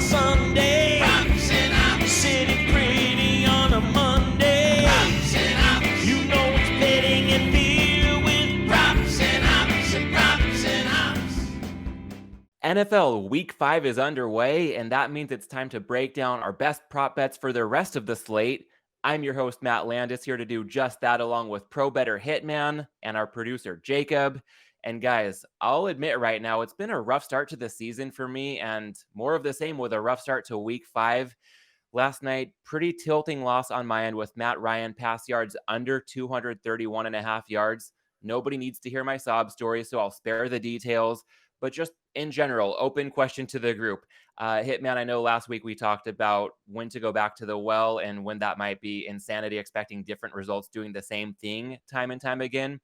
Sunday. Props and ops. Sitting pretty on a Monday. Props and ops. You know it's betting and beer with props and ops and props and ops. NFL Week 5 is underway, and that means it's time to break down our best prop bets for the rest of the slate. I'm your host, Matt Landis, here to do just that, along with pro bettor Hitman and our producer, Jacob. And guys, I'll admit right now, it's been a rough start to the season for me, and more of the same with a rough start to Week 5. Last night, pretty tilting loss on my end with Matt Ryan pass yards under 231.5 yards. Nobody needs to hear my sob story, so I'll spare the details. But just in general, open question to the group. Hitman, I know last week we talked about when to go back to the well and when that might be insanity, expecting different results, doing the same thing time and time again.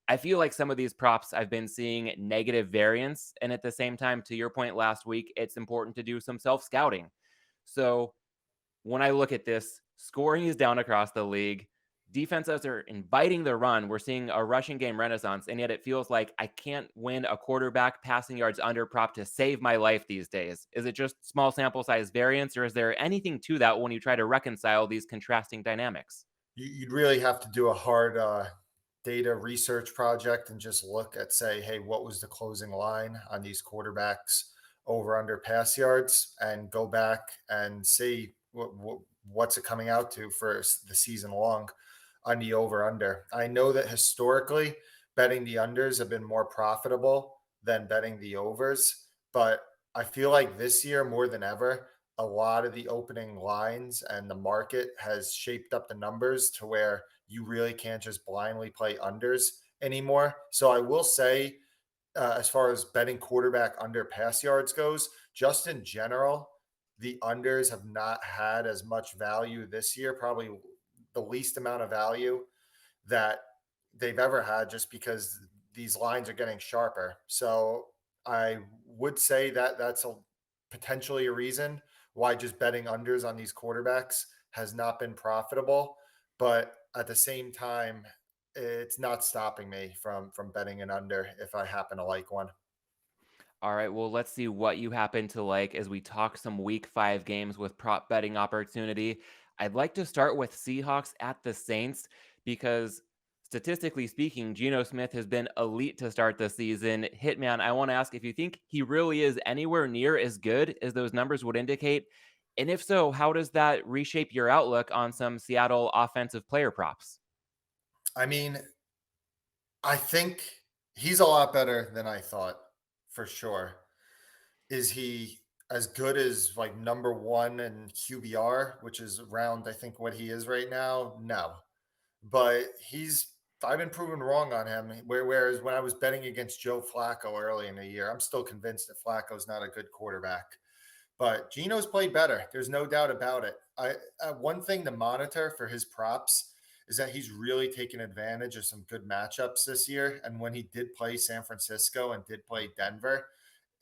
I feel like some of these props I've been seeing negative variance. And at the same time, to your point last week, it's important to do some self-scouting. So when I look at this, scoring is down across the league. Defenses are inviting the run. We're seeing a rushing game renaissance, and yet it feels like I can't win a quarterback passing yards under prop to save my life these days. Is it just small sample size variance, or is there anything to that when you try to reconcile these contrasting dynamics? You'd really have to do a hard data research project and just look at, say, hey, what was the closing line on these quarterbacks over under pass yards, and go back and see what's it coming out to for the season long on the over under. I know that historically betting the unders have been more profitable than betting the overs, but I feel like this year more than ever, a lot of the opening lines and the market has shaped up the numbers to where you really can't just blindly play unders anymore. So I will say, as far as betting quarterback under pass yards goes, just in general, the unders have not had as much value this year, probably the least amount of value that they've ever had, just because these lines are getting sharper. So I would say that that's potentially a reason why just betting unders on these quarterbacks has not been profitable. But at the same time, it's not stopping me from betting an under if I happen to like one. All right, well, let's see what you happen to like as we talk some Week 5 games with prop betting opportunity. I'd like to start with Seahawks at the Saints because statistically speaking, Geno Smith has been elite to start the season. Hitman, I want to ask if you think he really is anywhere near as good as those numbers would indicate. And if so, how does that reshape your outlook on some Seattle offensive player props? I mean, I think he's a lot better than I thought, for sure. Is he as good as like number one in QBR, which is around, I think, what he is right now? No. But I've been proven wrong on him. Whereas when I was betting against Joe Flacco early in the year, I'm still convinced that Flacco's not a good quarterback. But Geno's played better. There's no doubt about it. One thing to monitor for his props is that he's really taken advantage of some good matchups this year. And when he did play San Francisco and did play Denver,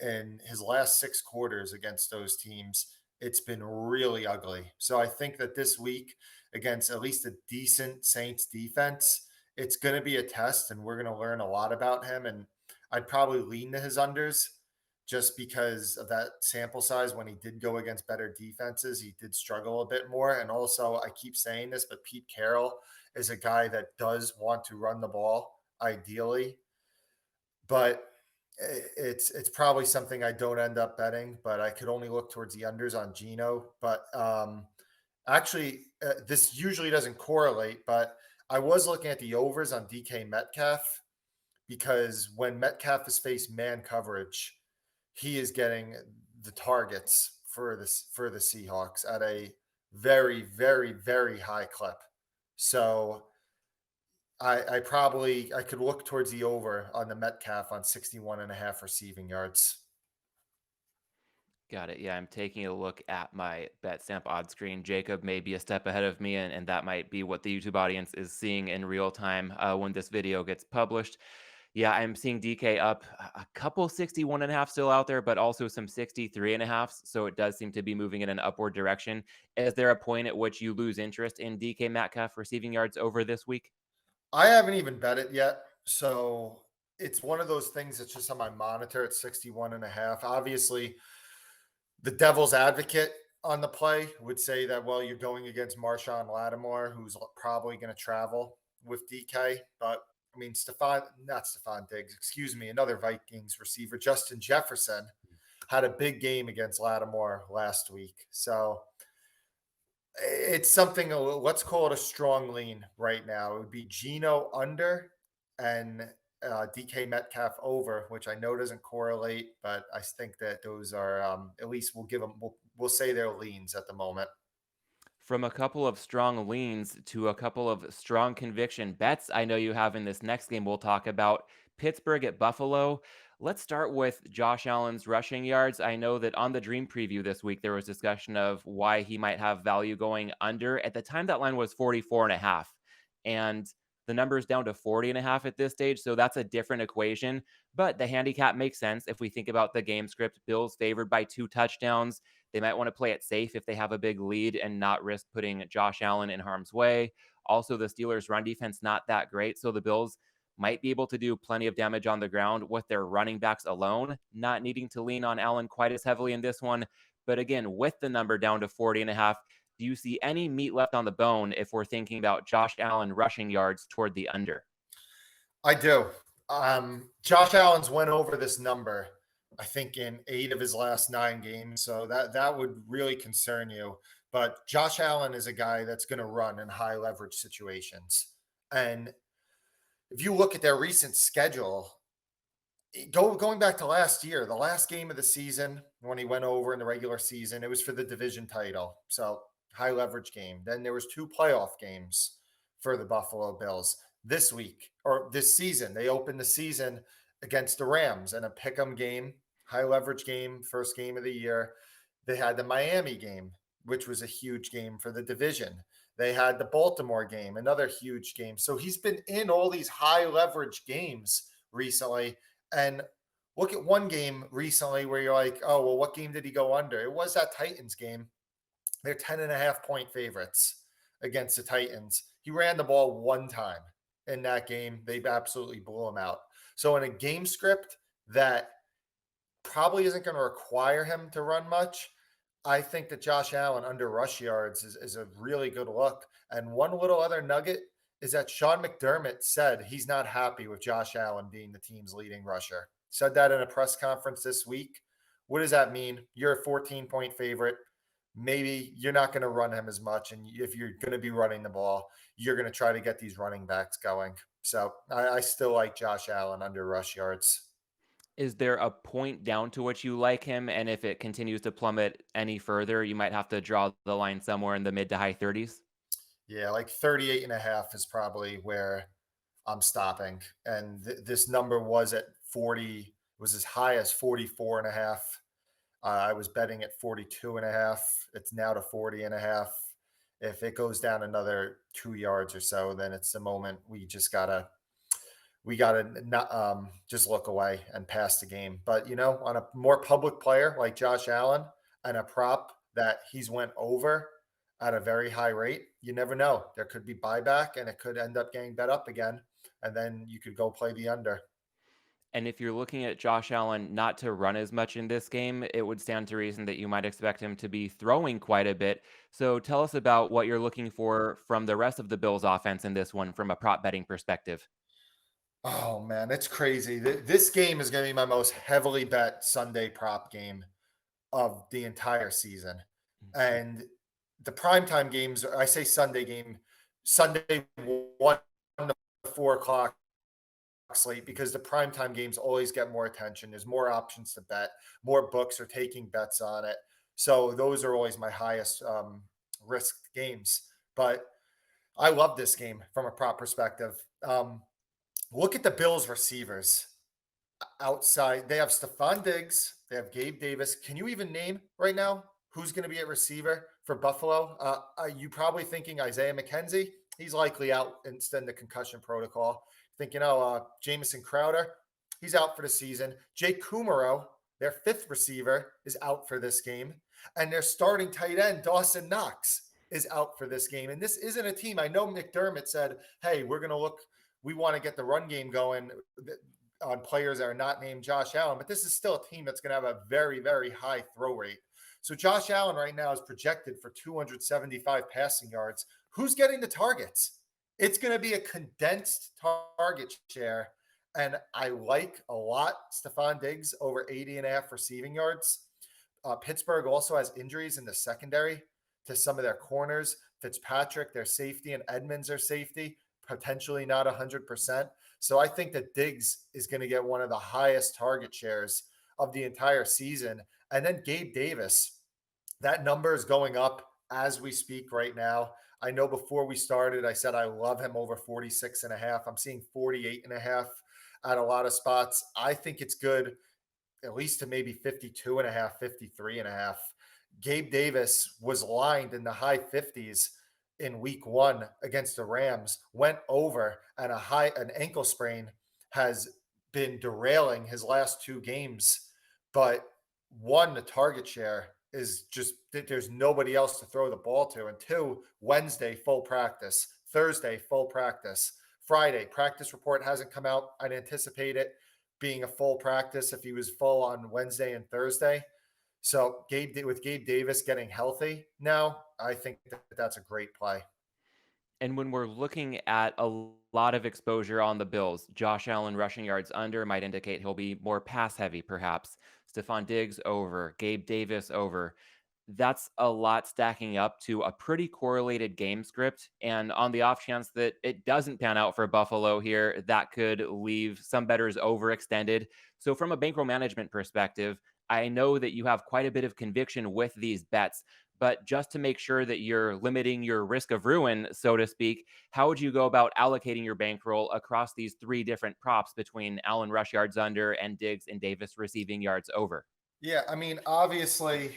in his last 6 quarters against those teams, it's been really ugly. So I think that this week, against at least a decent Saints defense, it's going to be a test, and we're going to learn a lot about him. And I'd probably lean to his unders just because of that sample size. When he did go against better defenses, he did struggle a bit more. And also, I keep saying this, but Pete Carroll is a guy that does want to run the ball, ideally. But it's probably something I don't end up betting, but I could only look towards the unders on Geno. But actually, this usually doesn't correlate, but I was looking at the overs on DK Metcalf, because when Metcalf is faced man coverage, he is getting the targets for the Seahawks at a very, very, very high clip. So I could look towards the over on the Metcalf on 61.5 receiving yards. Got it. Yeah, I'm taking a look at my bet stamp odd screen. Jacob may be a step ahead of me, and that might be what the YouTube audience is seeing in real time when this video gets published. Yeah, I'm seeing DK up a couple 61.5 still out there, but also some 63.5. So it does seem to be moving in an upward direction. Is there a point at which you lose interest in DK Metcalf receiving yards over this week? I haven't even bet it yet. So it's one of those things that's just on my monitor at 61.5. Obviously, The devil's advocate on the play would say that, well, you're going against Marshawn Lattimore, who's probably going to travel with DK. But I mean, not Stephon Diggs, excuse me, another Vikings receiver, Justin Jefferson, had a big game against Lattimore last week. So it's something, let's call it a strong lean right now. It would be Geno under and DK Metcalf over, which I know doesn't correlate, but I think that those are at least we'll give them, we'll say they're leans at the moment. From a couple of strong leans to a couple of strong conviction bets I know you have in this next game we'll talk about, Pittsburgh at Buffalo. Let's start with Josh Allen's rushing yards. I know that on the Dream Preview this week, there was discussion of why he might have value going under. At the time, that line was 44.5. And the number is down to 40.5 at this stage. So that's a different equation. But the handicap makes sense if we think about the game script. Bills favored by 2 touchdowns. They might want to play it safe if they have a big lead and not risk putting Josh Allen in harm's way. Also, the Steelers' run defense not that great, so the Bills might be able to do plenty of damage on the ground with their running backs alone, not needing to lean on Allen quite as heavily in this one. But again, with the number down to 40.5, do you see any meat left on the bone if we're thinking about Josh Allen rushing yards toward the under? I do. Josh Allen's went over this number, I think, in 8 of his last 9 games. So that would really concern you. But Josh Allen is a guy that's going to run in high leverage situations. And if you look at their recent schedule, going back to last year, the last game of the season when he went over in the regular season, it was for the division title. So high leverage game. Then there was 2 playoff games for the Buffalo Bills. This week or this season, they opened the season against the Rams in a pick'em game, high leverage game, first game of the year. They had the Miami game, which was a huge game for the division. They had the Baltimore game, another huge game. So he's been in all these high leverage games recently. And look at one game recently where you're like, oh, well, what game did he go under? It was that Titans game. They're 10.5-point favorites against the Titans. He ran the ball one time in that game. They absolutely blew him out. So in a game script that probably isn't going to require him to run much, I think that Josh Allen under rush yards is a really good look. And one little other nugget is that Sean McDermott said he's not happy with Josh Allen being the team's leading rusher. Said that in a press conference this week. What does that mean? You're a 14-point favorite. Maybe you're not going to run him as much. And if you're going to be running the ball, you're going to try to get these running backs going. So I still like Josh Allen under rush yards. Is there a point down to which you like him? And if it continues to plummet any further, you might have to draw the line somewhere in the mid to high 30s? Yeah, like 38.5 is probably where I'm stopping. And this number was at 40, was as high as 44.5. I was betting at 42.5. It's now to 40.5. If it goes down another 2 yards or so, then it's the moment we gotta not just look away and pass the game. But on a more public player like Josh Allen and a prop that he's went over at a very high rate, you never know. There could be buyback and it could end up getting bet up again. And then you could go play the under. And if you're looking at Josh Allen not to run as much in this game, it would stand to reason that you might expect him to be throwing quite a bit. So tell us about what you're looking for from the rest of the Bills offense in this one from a prop betting perspective. Oh man, it's crazy. This game is going to be my most heavily bet Sunday prop game of the entire season. And the primetime games, I say Sunday game, Sunday 1 to 4 o'clock slate, because the primetime games always get more attention. There's more options to bet. More books are taking bets on it. So those are always my highest risked games. But I love this game from a prop perspective. Look at the Bills receivers outside. They have Stephon Diggs. They have Gabe Davis. Can you even name right now who's going to be at receiver for Buffalo? Are you probably thinking Isaiah McKenzie? He's likely out instead of the concussion protocol. Thinking, Jamison Crowder, he's out for the season. Jake Kumaro, their 5th receiver, is out for this game. And their starting tight end, Dawson Knox, is out for this game. And this isn't a team. I know McDermott said, hey, we want to get the run game going on players that are not named Josh Allen, but this is still a team that's going to have a very, very high throw rate. So Josh Allen right now is projected for 275 passing yards. Who's getting the targets? It's going to be a condensed target share. And I like a lot Stephon Diggs over 80.5 receiving yards. Pittsburgh also has injuries in the secondary to some of their corners. Fitzpatrick, their safety, and Edmonds, their safety, potentially not 100%. So I think that Diggs is going to get one of the highest target shares of the entire season. And then Gabe Davis, that number is going up as we speak right now. I know before we started, I said I love him over 46.5. I'm seeing 48.5 at a lot of spots. I think it's good at least to maybe 52.5, 53.5. Gabe Davis was lined in the high 50s in week 1 against the Rams, went over, and an ankle sprain has been derailing his last 2 games. But one, the target share is just there's nobody else to throw the ball to. And 2, Wednesday, full practice. Thursday, full practice. Friday, practice report hasn't come out. I'd anticipate it being a full practice if he was full on Wednesday and Thursday. So with Gabe Davis getting healthy now, I think that's a great play. And when we're looking at a lot of exposure on the Bills, Josh Allen rushing yards under might indicate he'll be more pass heavy, perhaps. Stephon Diggs over, Gabe Davis over. That's a lot stacking up to a pretty correlated game script. And on the off chance that it doesn't pan out for Buffalo here, that could leave some bettors overextended. So from a bankroll management perspective, I know that you have quite a bit of conviction with these bets, but just to make sure that you're limiting your risk of ruin, so to speak, how would you go about allocating your bankroll across these 3 different props between Allen rush yards under and Diggs and Davis receiving yards over? Yeah, I mean, obviously,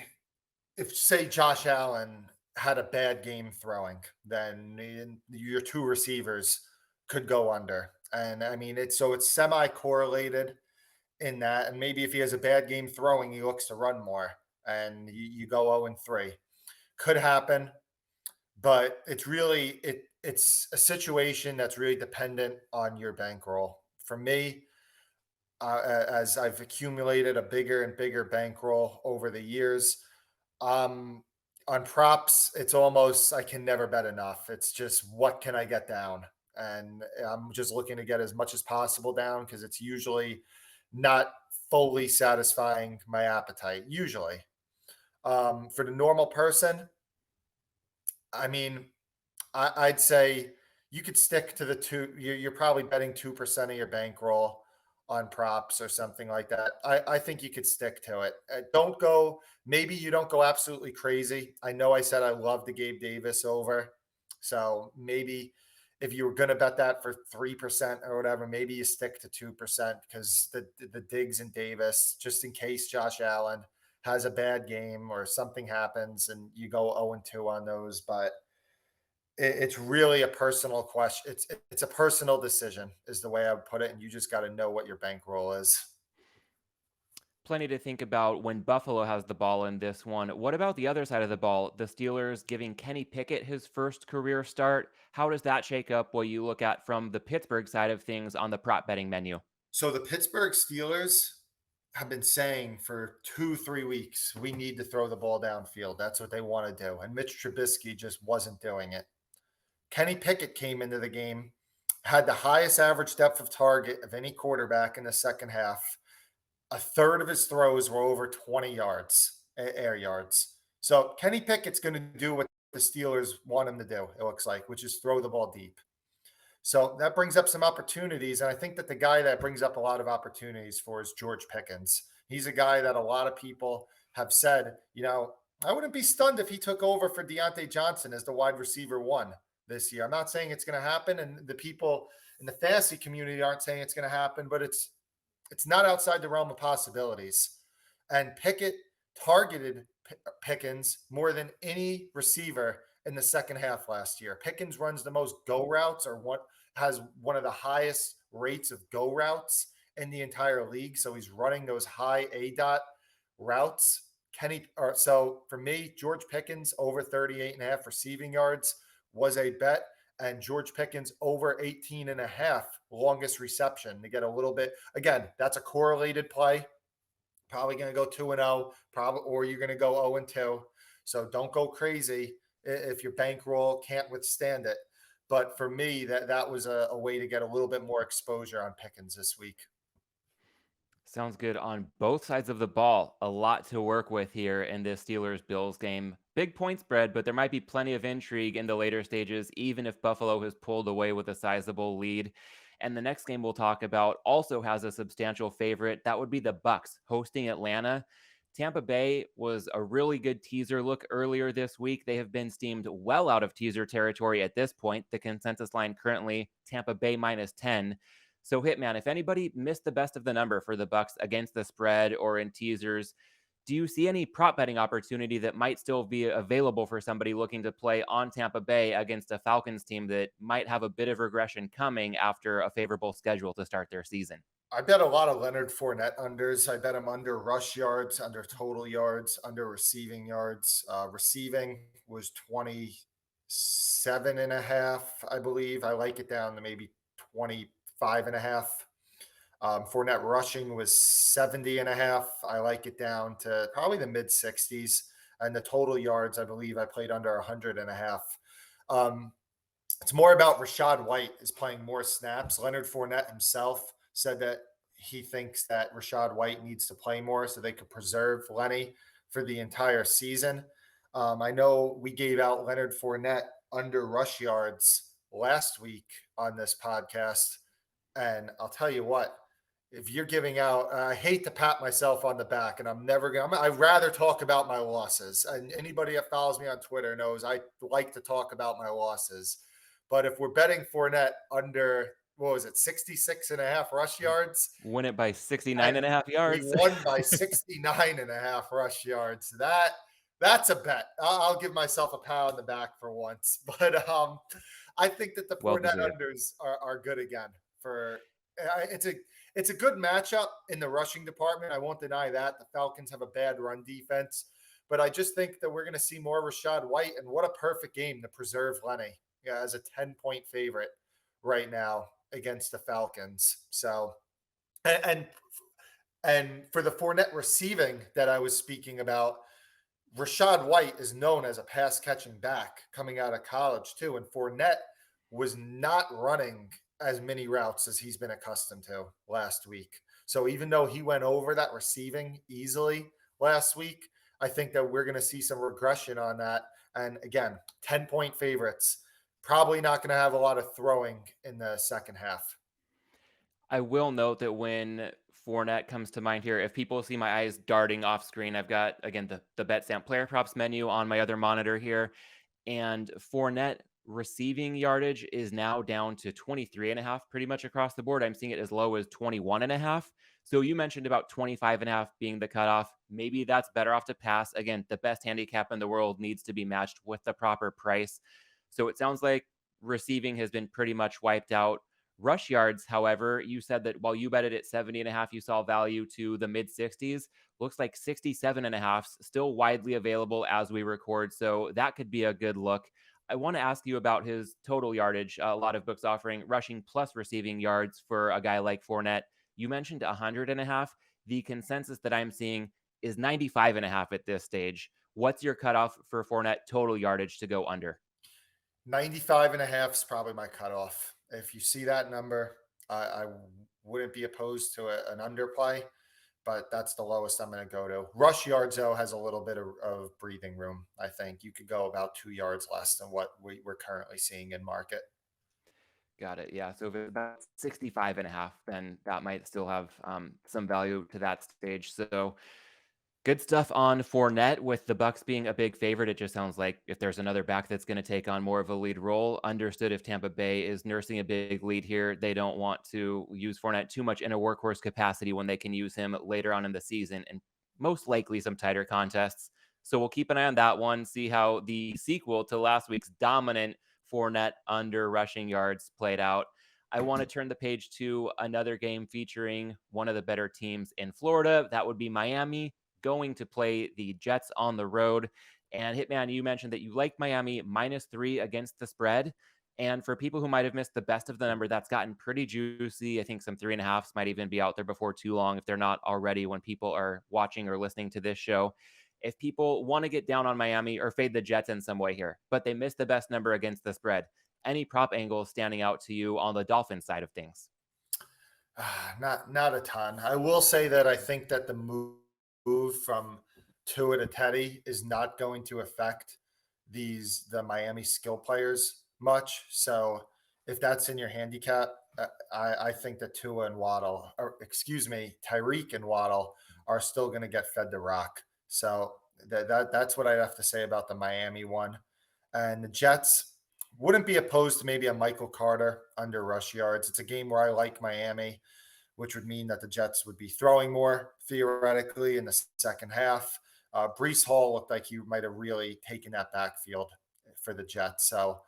if say Josh Allen had a bad game throwing, then your 2 receivers could go under. And I mean, it's semi correlated in that. And maybe if he has a bad game throwing, he looks to run more and you go 0-3. Could happen, but it's a situation that's really dependent on your bankroll. For me, as I've accumulated a bigger and bigger bankroll over the years, on props, it's almost I can never bet enough. It's just what can I get down, and I'm just looking to get as much as possible down because it's usually not fully satisfying my appetite. Usually, for the normal person, I mean, I'd say you could stick to the 2. You're probably betting 2% of your bankroll on props or something like that. I think you could stick to it. Don't go. Maybe you don't go absolutely crazy. I know I said I love the Gabe Davis over, so maybe if you were going to bet that for 3% or whatever, maybe you stick to 2% because the Diggs and Davis, just in case Josh Allen has a bad game or something happens and you go 0-2 on those. But it's really a personal question. It's a personal decision is the way I would put it. And you just got to know what your bankroll is. Plenty to think about when Buffalo has the ball in this one. What about the other side of the ball? The Steelers giving Kenny Pickett his first career start. How does that shake up what you look at from the Pittsburgh side of things on the prop betting menu? So the Pittsburgh Steelers have been saying for 2-3 weeks, we need to throw the ball downfield. That's what they want to do. And Mitch Trubisky just wasn't doing it. Kenny Pickett came into the game, had the highest average depth of target of any quarterback in the second half. A third of his throws were over 20 yards, air yards. So Kenny Pickett's going to do what the Steelers want him to do, it looks like, which is throw the ball deep. So that brings up some opportunities. And I think that the guy that brings up a lot of opportunities for is George Pickens. He's a guy that a lot of people have said, I wouldn't be stunned if he took over for Deontay Johnson as the wide receiver 1 this year. I'm not saying it's going to happen. And the people in the fantasy community aren't saying it's going to happen, but it's not outside the realm of possibilities. And Pickett targeted Pickens more than any receiver in the second half last year. Pickens runs the most go routes has one of the highest rates of go routes in the entire league. So he's running those high ADOT routes. So for me, George Pickens over 38.5 receiving yards was a bet. And George Pickens over 18.5 longest reception to get a little bit. Again, that's a correlated play. probably going to go 2-0, probably, or you're going to go 0-2. So don't go crazy if your bankroll can't withstand it. But for me, that was a way to get a little bit more exposure on Pickens this week. Sounds good on both sides of the ball. A lot to work with here in this Steelers-Bills game. Big point spread, but there might be plenty of intrigue in the later stages, even if Buffalo has pulled away with a sizable lead. And the next game we'll talk about also has a substantial favorite. That would be the Bucs hosting Atlanta. Tampa Bay was a really good teaser look earlier this week. They have been steamed well out of teaser territory at this point. The consensus line currently Tampa Bay -10. So Hitman, if anybody missed the best of the number for the Bucs against the spread or in teasers, do you see any prop betting opportunity that might still be available for somebody looking to play on Tampa Bay against a Falcons team that might have a bit of regression coming after a favorable schedule to start their season? I bet a lot of Leonard Fournette unders. I bet him under rush yards, under total yards, under receiving yards. Receiving was 27.5, I believe. I like it down to maybe 25.5. Fournette rushing was 70.5. I like it down to probably the mid 60s. And the total yards, I believe I played under 100.5. It's more about Rachaad White is playing more snaps. Leonard Fournette himself said that he thinks that Rachaad White needs to play more so they could preserve Lenny for the entire season. I know we gave out Leonard Fournette under rush yards last week on this podcast. And I'll tell you what, if you're giving out, I hate to pat myself on the back, and I'd rather talk about my losses. And anybody that follows me on Twitter knows I like to talk about my losses. But if we're betting Fournette under, what was it, 66.5 rush yards? Win it by 69.5 yards. We won by 69.5 rush yards. That's a bet. I'll give myself a pat on the back for once. But I think that the Fournette unders are good again. It's a good matchup in the rushing department. I won't deny that. The Falcons have a bad run defense. But I just think that we're going to see more Rachaad White. And what a perfect game to preserve Lenny as a 10-point favorite right now against the Falcons. So, and for the Fournette receiving that I was speaking about, Rachaad White is known as a pass catching back coming out of college too. And Fournette was not running as many routes as he's been accustomed to last week. So even though he went over that receiving easily last week, I think that we're going to see some regression on that. And again, 10-point favorites. Probably not going to have a lot of throwing in the second half. I will note that when Fournette comes to mind here, if people see my eyes darting off screen, I've got, again, the BetStamp player props menu on my other monitor here. And Fournette receiving yardage is now down to 23.5 pretty much across the board. I'm seeing it as low as 21.5. So you mentioned about 25.5 being the cutoff. Maybe that's better off to pass. Again, the best handicap in the world needs to be matched with the proper price. So it sounds like receiving has been pretty much wiped out. Rush yards, however, you said that while you bet it at 70.5, you saw value to the mid 60s. Looks like 67.5 still widely available as we record. So that could be a good look. I want to ask you about his total yardage. A lot of books offering rushing plus receiving yards for a guy like Fournette. You mentioned 100.5. The consensus that I'm seeing is 95.5 at this stage. What's your cutoff for Fournette total yardage to go under? 95.5 is probably my cutoff. If you see that number, I wouldn't be opposed to an underplay, but that's the lowest I'm going to go to. Rush yards, though, has a little bit of breathing room. I think you could go about 2 yards less than what we're currently seeing in market. Got it. Yeah. So if it's about 65.5, then that might still have some value to that stage. So good stuff on Fournette with the Bucs being a big favorite. It just sounds like if there's another back that's going to take on more of a lead role, understood if Tampa Bay is nursing a big lead here, they don't want to use Fournette too much in a workhorse capacity when they can use him later on in the season and most likely some tighter contests. So we'll keep an eye on that one, see how the sequel to last week's dominant Fournette under rushing yards played out. I want to turn the page to another game featuring one of the better teams in Florida. That would be Miami, going to play the Jets on the road. And Hitman, you mentioned that you like Miami -3 against the spread. And for people who might have missed the best of the number, that's gotten pretty juicy. I think some 3.5s might even be out there before too long if they're not already when people are watching or listening to this show. If people want to get down on Miami or fade the Jets in some way here, but they missed the best number against the spread, any prop angles standing out to you on the Dolphins side of things? Not a ton. I will say that I think that the move from Tua to Teddy is not going to affect the Miami skill players much. So if that's in your handicap, I think that Tua and Waddle, or excuse me, Tyreek and Waddle are still going to get fed the rock. So that's what I'd have to say about the Miami one. And the Jets wouldn't be opposed to maybe a Michael Carter under rush yards. It's a game where I like Miami, which would mean that the Jets would be throwing more theoretically in the second half. Brees Hall looked like he might have really taken that backfield for the Jets. So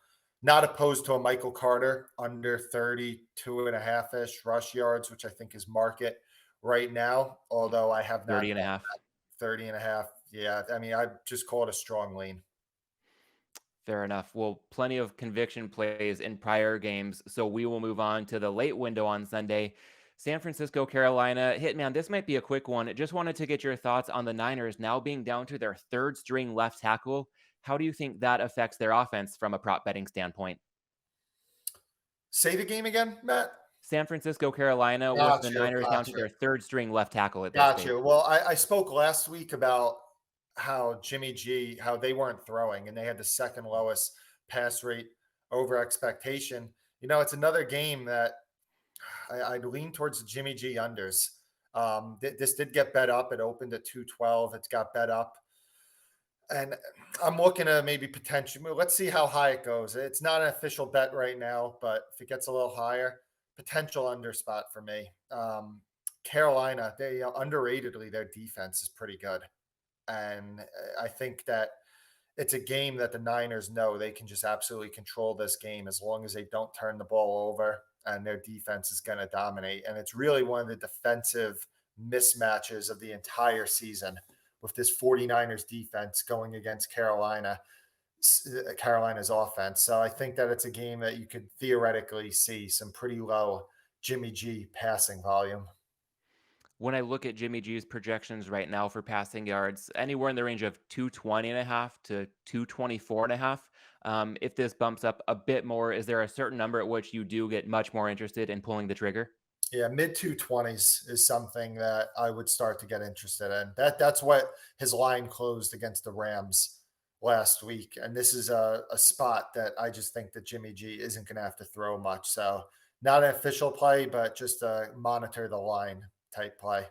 not opposed to a Michael Carter under 32.5-ish rush yards, which I think is market right now, although I have not 30 and a half. 30.5. Yeah, I mean, I just call it a strong lean. Fair enough. Well, plenty of conviction plays in prior games. So we will move on to the late window on Sunday. San Francisco, Carolina. Hitman, this might be a quick one. Just wanted to get your thoughts on the Niners now being down to their third string left tackle. How do you think that affects their offense from a prop betting standpoint? Say the game again, Matt. San Francisco, Carolina, with the Niners down to their third string left tackle at this stage. Gotcha. Well, I spoke last week about how Jimmy G, how they weren't throwing and they had the second lowest pass rate over expectation. You know, it's another game that I'd lean towards the Jimmy G unders. This did get bet up. It opened at 212. It's got bet up. And I'm looking at maybe potentially, let's see how high it goes. It's not an official bet right now, but if it gets a little higher, potential under spot for me. Carolina, they underratedly, their defense is pretty good. And I think that it's a game that the Niners know they can just absolutely control this game as long as they don't turn the ball over and their defense is going to dominate. And it's really one of the defensive mismatches of the entire season with this 49ers defense going against Carolina's offense. So I think that it's a game that you could theoretically see some pretty low Jimmy G passing volume. When I look at Jimmy G's projections right now for passing yards, anywhere in the range of 220.5 to 224.5. If this bumps up a bit more, is there a certain number at which you do get much more interested in pulling the trigger? Yeah, mid 220s is something that I would start to get interested in. That's what his line closed against the Rams last week. And this is a spot that I just think that Jimmy G isn't going to have to throw much. So not an official play, but just monitor the line type play.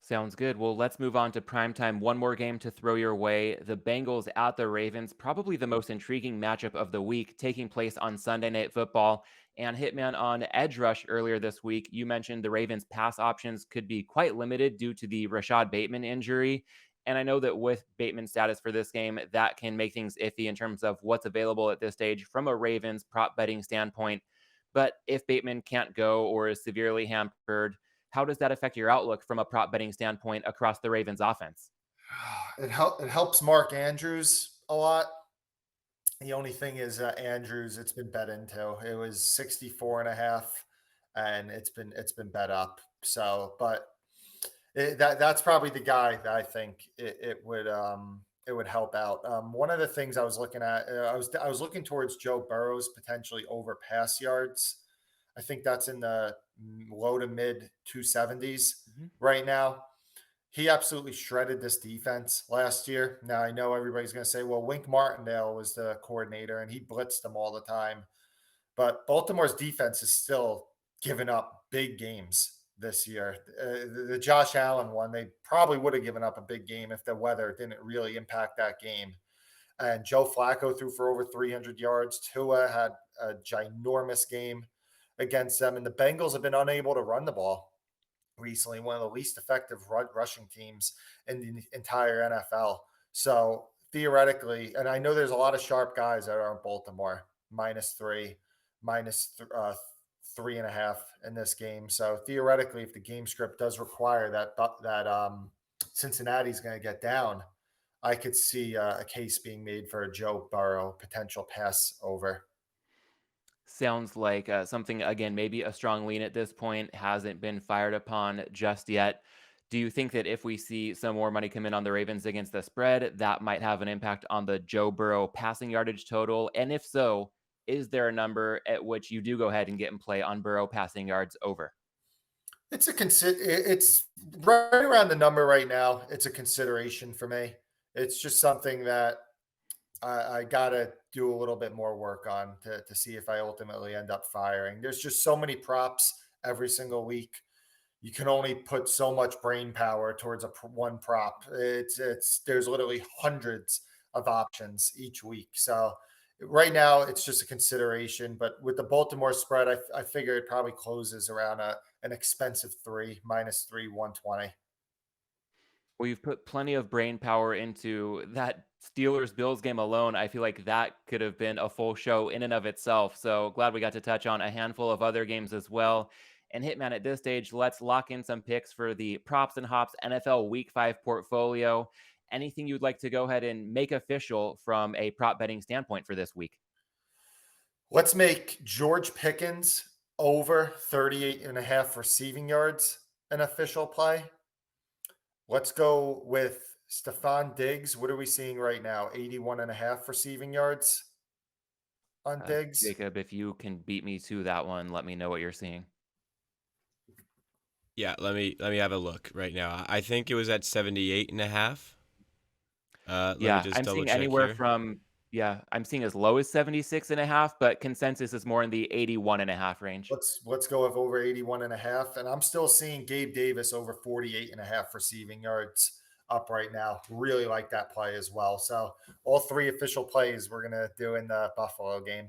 Sounds good. Well, let's move on to primetime. One more game to throw your way. The Bengals at the Ravens, probably the most intriguing matchup of the week, taking place on Sunday Night Football. And Hitman, on Edge Rush earlier this week, you mentioned the Ravens' pass options could be quite limited due to the Rashad Bateman injury. And I know that with Bateman's status for this game, that can make things iffy in terms of what's available at this stage from a Ravens prop betting standpoint. But if Bateman can't go or is severely hampered, how does that affect your outlook from a prop betting standpoint across the Ravens offense? It helps Mark Andrews a lot. The only thing is Andrews, it's been bet into. It was 64.5 and it's been bet up. So, but that's probably the guy that I think it would help out. One of the things I was looking at, I was looking towards Joe Burrow's potentially over pass yards. I think that's in the low to mid 270s right now. He absolutely shredded this defense last year. Now, I know everybody's going to say, well, Wink Martindale was the coordinator and he blitzed them all the time. But Baltimore's defense is still giving up big games this year. The Josh Allen one, they probably would have given up a big game if the weather didn't really impact that game. And Joe Flacco threw for over 300 yards. Tua had a ginormous game against them. And the Bengals have been unable to run the ball recently, one of the least effective rushing teams in the entire NFL. So theoretically, and I know there's a lot of sharp guys that are in Baltimore, -3, -3.5 in this game. So theoretically, if the game script does require that Cincinnati's going to get down, I could see a case being made for a Joe Burrow potential pass over. Sounds like something, again, maybe a strong lean at this point, hasn't been fired upon just yet. Do you think that if we see some more money come in on the Ravens against the spread, that might have an impact on the Joe Burrow passing yardage total? And if so, is there a number at which you do go ahead and get in play on Burrow passing yards over? It's right around the number right now. It's a consideration for me. It's just something that I gotta do a little bit more work on to see if I ultimately end up firing. There's just so many props every single week. You can only put so much brain power towards one prop. It's there's literally hundreds of options each week. So right now it's just a consideration. But with the Baltimore spread, I figure it probably closes around an expensive three minus three 120. Well, you've put plenty of brain power into that Steelers Bills game alone. I feel like that could have been a full show in and of itself. So glad we got to touch on a handful of other games as well. And Hitman, at this stage, let's lock in some picks for the Props and Hops NFL Week 5 portfolio. Anything you'd like to go ahead and make official from a prop betting standpoint for this week? Let's make George Pickens over 38 and a half receiving yards an official play. Let's go with Stephon Diggs. What are we seeing right now? 81 and a half receiving yards on Diggs. Jacob, if you can beat me to that one, let me know what you're seeing. Yeah, let me have a look right now. I think it was at 78 and a half. Let me just I'm double seeing check anywhere here. from I'm seeing as low as 76 and a half, but consensus is more in the 81 and a half range. Let's go with over 81 and a half. And I'm still seeing Gabe Davis over 48 and a half receiving yards up right now. Really like that play as well. So all three official plays we're gonna do in the Buffalo game.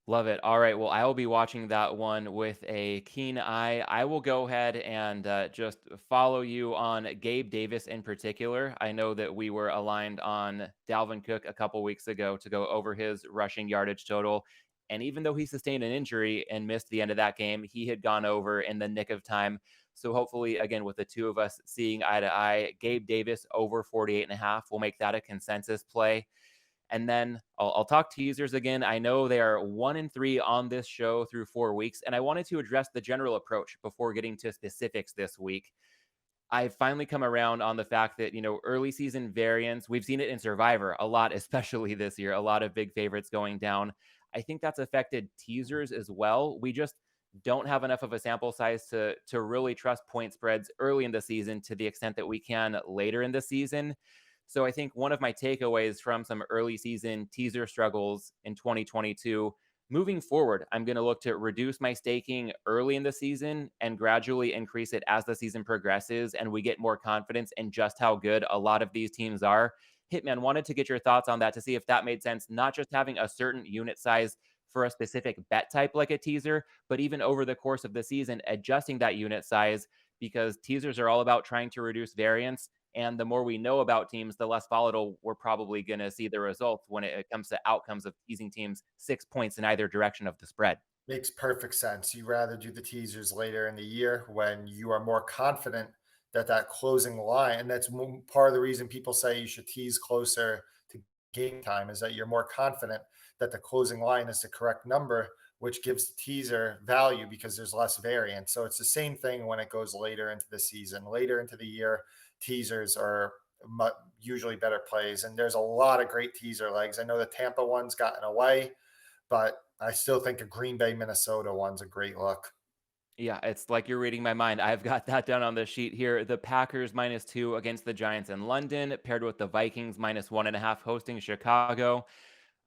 Love it. All right. Well, I will be watching that one with a keen eye. I will go ahead and just follow you on Gabe Davis in particular. I know that we were aligned on Dalvin Cook a couple weeks ago to go over his rushing yardage total. And even though he sustained an injury and missed the end of that game, he had gone over in the nick of time. So hopefully, again, with the two of us seeing eye to eye, Gabe Davis over 48 and a half, we'll make that a consensus play. And then I'll talk teasers again. I know they are 1-3 on this show through 4 weeks, and I wanted to address the general approach before getting to specifics this week. I've finally come around on the fact that, early season variance, we've seen it in Survivor a lot, especially this year, a lot of big favorites going down. I think that's affected teasers as well. We just don't have enough of a sample size to really trust point spreads early in the season to the extent that we can later in the season. So I think one of my takeaways from some early season teaser struggles in 2022, moving forward, I'm going to look to reduce my staking early in the season and gradually increase it as the season progresses and we get more confidence in just how good a lot of these teams are. Hitman, wanted to get your thoughts on that to see if that made sense, not just having a certain unit size for a specific bet type like a teaser, but even over the course of the season, adjusting that unit size because teasers are all about trying to reduce variance. And the more we know about teams, the less volatile we're probably going to see the results when it comes to outcomes of teasing teams 6 points in either direction of the spread. Makes perfect sense. You rather do the teasers later in the year when you are more confident that closing line, and that's part of the reason people say you should tease closer to game time, is that you're more confident that the closing line is the correct number, which gives the teaser value because there's less variance. So it's the same thing when it goes later into the season, later into the year. Teasers are usually better plays, and there's a lot of great teaser legs. I know the Tampa one's gotten away, but I still think a Green Bay, Minnesota one's a great look. Yeah, it's like you're reading my mind. I've got that down on the sheet here. The Packers -2 against the Giants in London, paired with the Vikings -1.5 hosting Chicago.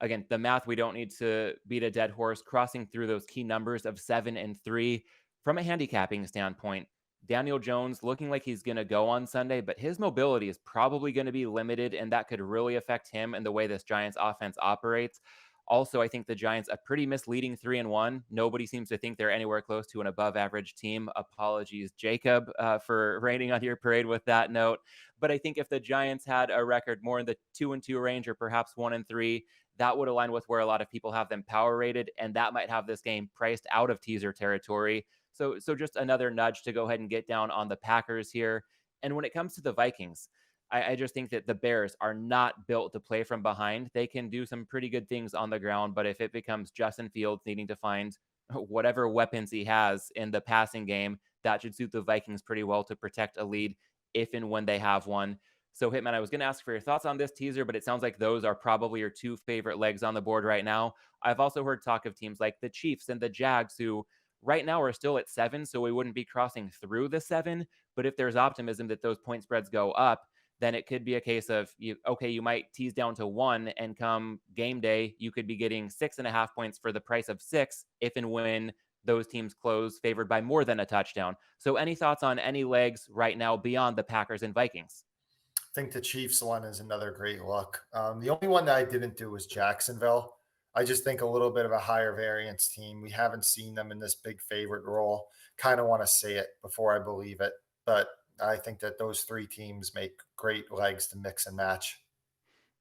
Again, the math, we don't need to beat a dead horse, crossing through those key numbers of 7 and 3. From a handicapping standpoint, Daniel Jones looking like he's going to go on Sunday, but his mobility is probably going to be limited, and that could really affect him and the way this Giants offense operates. Also, I think the Giants a pretty misleading 3-1. Nobody seems to think they're anywhere close to an above average team. Apologies, Jacob, for raining on your parade with that note. But I think if the Giants had a record more in the 2-2 range or perhaps 1-3, that would align with where a lot of people have them power rated, and that might have this game priced out of teaser territory. So just another nudge to go ahead and get down on the Packers here. And when it comes to the Vikings, I just think that the Bears are not built to play from behind. They can do some pretty good things on the ground, but if it becomes Justin Fields needing to find whatever weapons he has in the passing game, that should suit the Vikings pretty well to protect a lead if and when they have one. So, Hitman, I was going to ask for your thoughts on this teaser, but it sounds like those are probably your two favorite legs on the board right now. I've also heard talk of teams like the Chiefs and the Jags, who right now are still at 7, so we wouldn't be crossing through the 7. But if there's optimism that those point spreads go up, then it could be a case of, you might tease down to 1, and come game day, you could be getting 6.5 points for the price of 6 if and when those teams close favored by more than a touchdown. So any thoughts on any legs right now beyond the Packers and Vikings? I think the Chiefs one is another great look. The only one that I didn't do was Jacksonville. I just think a little bit of a higher variance team. We haven't seen them in this big favorite role. Kind of want to see it before I believe it. But I think that those three teams make great legs to mix and match.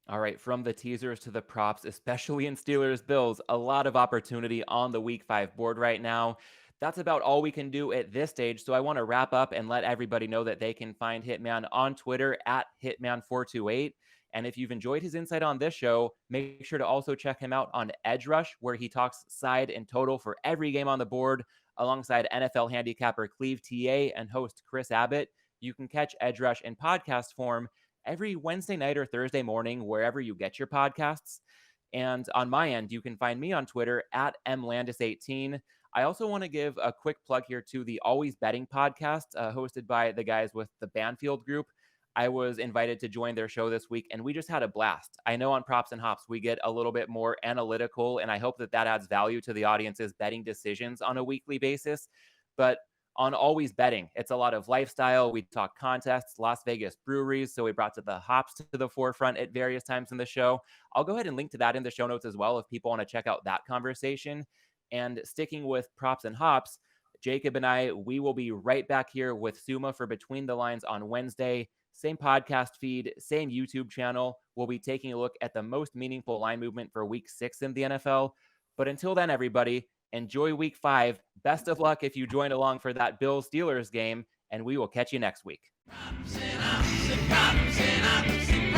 All right, from the teasers to the props, especially in Steelers Bills, a lot of opportunity on the Week 5 board right now. That's about all we can do at this stage. So I want to wrap up and let everybody know that they can find Hitman on Twitter at Hitman428. And if you've enjoyed his insight on this show, make sure to also check him out on Edge Rush, where he talks side and total for every game on the board, alongside NFL handicapper Cleve TA and host Chris Abbott. You can catch Edge Rush in podcast form every Wednesday night or Thursday morning, wherever you get your podcasts. And on my end, you can find me on Twitter at mlandis18. I also want to give a quick plug here to the Always Betting podcast, hosted by the guys with the Banfield Group. I was invited to join their show this week, and we just had a blast. I know on Props and Hops, we get a little bit more analytical, and I hope that that adds value to the audience's betting decisions on a weekly basis. But on Always Betting, it's a lot of lifestyle. We talk contests, Las Vegas breweries, so we brought the hops to the forefront at various times in the show. I'll go ahead and link to that in the show notes as well if people want to check out that conversation. And sticking with Props and Hops, Jacob and I, we will be right back here with Suma for Between the Lines on Wednesday. Same podcast feed, same YouTube channel. We'll be taking a look at the most meaningful line movement for Week 6 in the NFL. But until then, everybody, enjoy Week 5. Best of luck if you join along for that Bills-Steelers game, and we will catch you next week. Props and ops and props and ops.